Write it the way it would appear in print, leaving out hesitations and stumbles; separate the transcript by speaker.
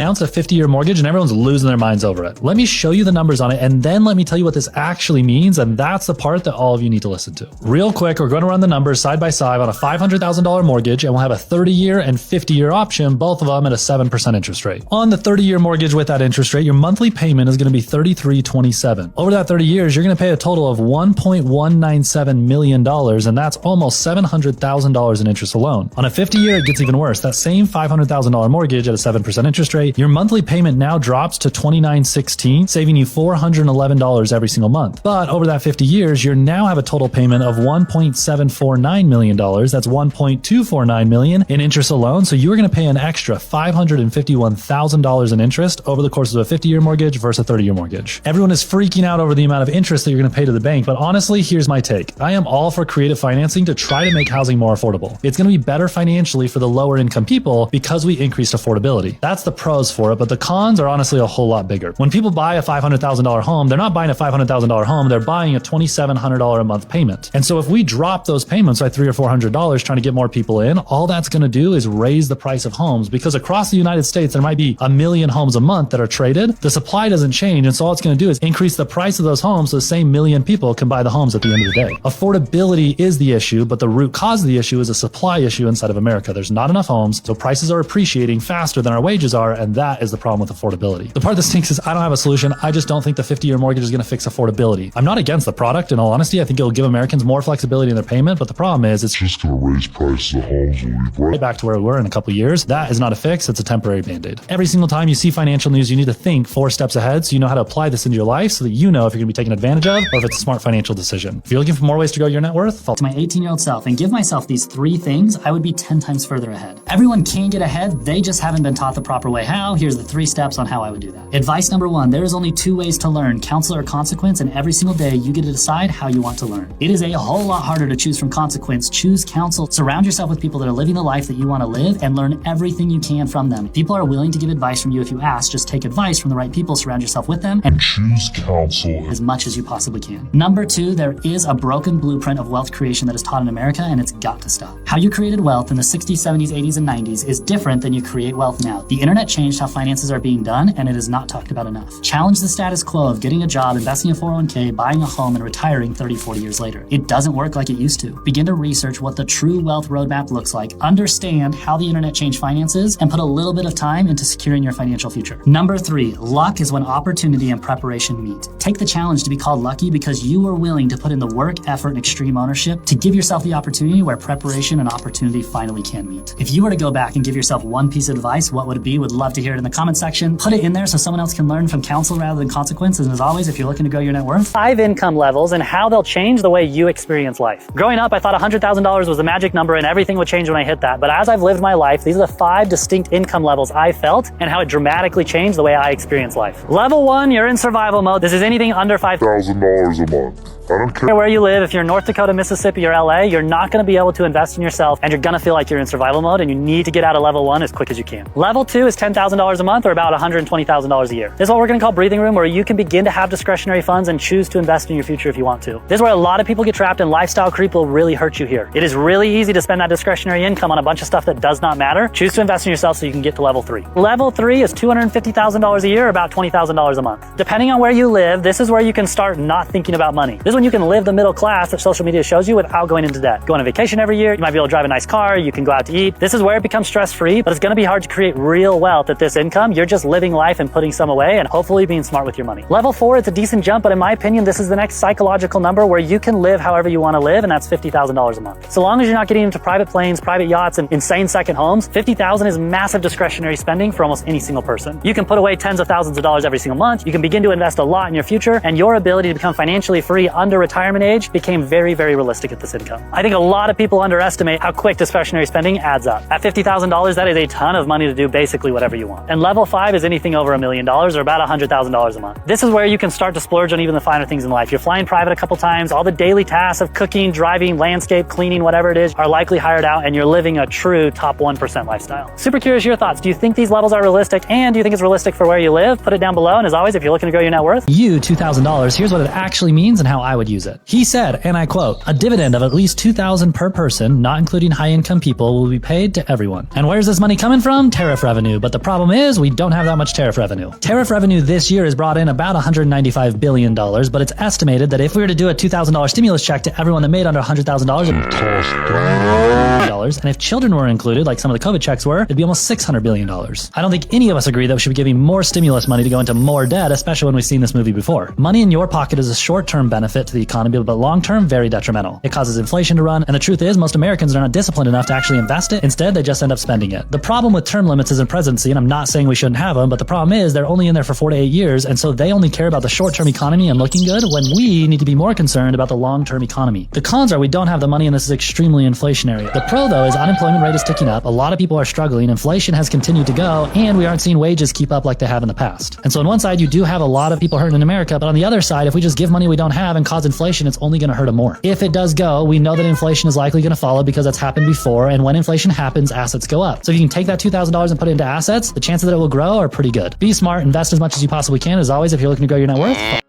Speaker 1: announced a 50-year mortgage and everyone's losing their minds over it. Let me show you the numbers on it and then let me tell you what this actually means, and that's the part that all of you need to listen to. Real quick, we're going to run the numbers side by side on a $500,000 mortgage, and we'll have a 30-year and 50-year option, both of them at a 7% interest rate. On the 30-year mortgage with that interest rate, your monthly payment is going to be $33.27. Over that 30 years, you're going to pay a total of $1.197 million, and that's almost $700,000 in interest alone. On a 50-year, it gets even worse. That same $500,000 mortgage at a 7% interest rate, your monthly payment now drops to $29.16, saving you $411 every single month. But over that 50 years, you now have a total payment of $1.749 million. That's $1.249 million in interest alone. So you're going to pay an extra $551,000 in interest over the course of a 50-year mortgage versus a 30-year mortgage. Everyone is freaking out over the amount of interest that you're going to pay to the bank, but honestly, here's my take. I am all for creative financing to try to make housing more affordable. It's going to be better financially for the lower income people because we increased affordability. That's the pros for it, but the cons are honestly a whole lot bigger. When people buy a $500,000 home, they're not buying a $500,000 home, they're buying a $2,700 a month payment. And so if we drop those payments by $300 or $400 trying to get more people in, all that's going to do is raise the price of homes, because across the United States, there might be 1 million homes a month that are traded. The supply doesn't change, and so all it's going to do is increase the price of those homes so the same million people can buy the homes at the end of the day. Affordability is the issue, but the root cause of the issue is a supply issue inside of America. There's not enough homes, so prices are appreciating faster than our wages are, and that is the problem with affordability. The part that stinks is I don't have a solution. I just don't think the 50-year mortgage is going to fix affordability. I'm not against the product, in all honesty. I think it'll give Americans more flexibility in their payment, but the problem is it's just going to raise prices of homes and leave right back to where we were in a couple of years. That is not a fix. It's a temporary band-aid. Every single time you see financial news, you need to think 4 steps ahead so you know how to apply this into your life so that you know if you're going to be taken advantage of or if it's a smart financial decision. If you're looking for more ways to grow your net worth,
Speaker 2: to my 18-year-old self and give myself these 3 things, I would be 10 times further ahead. Everyone can get ahead. They just haven't been taught the proper way how. Here's the 3 steps on how I would do that. Advice number 1, there is only 2 ways to learn, counsel or consequence, and every single day you get to decide how you want to learn. It is a whole lot harder to choose from consequence. Choose counsel. Surround yourself with people that are living the life that you want to live and learn everything you can from them. People are willing to give advice from you if you ask. Just take advice from the right people, surround yourself with them, and choose counsel as much as you possibly can. Number 2, there is a broken blueprint of wealth creation that is taught in America, and it's got to stop. How you created wealth in the 60s, 70s, 80s, and 90s is different than you create wealth now. The internet changed how finances are being done, and it is not talked about enough. Challenge the status quo of getting a job, investing in 401k, buying a home, and retiring 30, 40 years later. It doesn't work like it used to. Begin to research what the true wealth roadmap looks like, understand how the internet changed finances, and put a little bit of time into securing your financial future. Number 3, luck is when opportunity and preparation meet. Take the challenge to be called lucky because you were willing to put in the work, effort, and extreme ownership to give yourself the opportunity where preparation and opportunity finally can meet. If you were to go back and give yourself one piece of advice, what would it be? Would love to hear it in the comment section. Put it in there so someone else can learn from counsel rather than consequences. And as always, if you're looking to grow your net worth, 5 income levels and how they'll change the way you experience life. Growing up, I thought $100,000 was the magic number and everything would change when I hit that. But as I've lived my life, these are the 5 distinct income levels I felt and how it dramatically changed the way I experience life. Level 1, you're in survival mode. This is anything under $5,000 a month. I don't care where you live. If you're in North Dakota, Mississippi, or LA, you're not going to be able to invest in yourself and you're going to feel like you're in survival mode and you need to get out of level 1 as quick as you can. Level 2 is $10,000 a month or about $120,000 a year. This is what we're going to call breathing room, where you can begin to have discretionary funds and choose to invest in your future if you want to. This is where a lot of people get trapped and lifestyle creep will really hurt you here. It is really easy to spend that discretionary income on a bunch of stuff that does not matter. Choose to invest in yourself so you can get to level 3. Level 3 is $250,000 a year, about $20,000 a month. Depending on where you live, this is where you can start not thinking about money. This is when you can live the middle class that social media shows you without going into debt. Go on a vacation every year, you might be able to drive a nice car, you can go out to eat. This is where it becomes stress-free, but it's going to be hard to create real wealth at this income. You're just living life and putting some away and hopefully being smart with your money. Level 4, it's a decent jump, but in my opinion, this is the next psychological number where you can live however you want to live, and that's $50,000 a month. So long as you're not getting into private planes, private yachts, and insane second homes, $50,000 is massive discretionary spending for almost any single person. You can put away tens of thousands of dollars every single month. You can begin to invest a lot in your future, and your ability to become financially free under retirement age became very, very realistic at this income. I think a lot of people underestimate how quick discretionary spending adds up. At $50,000, that is a ton of money to do basically whatever you want. And level 5 is anything over $1 million or about $100,000 a month. This is where you can start to splurge on even the finer things in life. You're flying private a couple times, all the daily tasks of cooking, driving, landscape, cleaning, whatever it is, are likely hired out, and you're living a true top 1% lifestyle. Super curious your thoughts. Do you think these levels are realistic, and do you think it's realistic for where you live? Put it down below, and as always, if you're looking to grow your net worth,
Speaker 1: $2,000, here's what it actually means and how I would use it. He said, and I quote, "A dividend of at least $2,000 per person, not including high-income people, will be paid to everyone." And where's this money coming from? Tariff revenue. But the problem is we don't have that much tariff revenue. Tariff revenue this year has brought in about $195 billion, but it's estimated that if we were to do a $2,000 stimulus check to everyone that made under $100,000, and if children were included, like some of the COVID checks were, it'd be almost $600 billion. I don't think any of us agree that we should be giving more stimulus money to go into more debt, especially when we've seen this movie before. Money in your pocket is a short-term benefit to the economy, but long-term, very detrimental. It causes inflation to run, and the truth is, most Americans are not disciplined enough to actually invest it. Instead, they just end up spending it. The problem with term limits isn't presidency, and I'm not saying we shouldn't have them, but the problem is they're only in there for 4 to 8 years, and so they only care about the short-term economy and looking good when we need to be more concerned about the long-term economy. The cons are we don't have the money, and this is extremely inflationary. The pro, though, is unemployment rate is ticking up, a lot of people are struggling, inflation has continued to go, and we aren't seeing wages keep up like they have in the past. And so on one side, you do have a lot of people hurting in America, but on the other side, if we just give money we don't have and cause inflation, it's only going to hurt them more. If it does go, we know that inflation is likely going to follow because that's happened before, and when inflation happens, assets go up. So if you can take that $2,000 and put it into assets, the chances that it will grow are pretty good. Be smart, invest as much as you possibly can. As always, if you're looking to grow your net worth,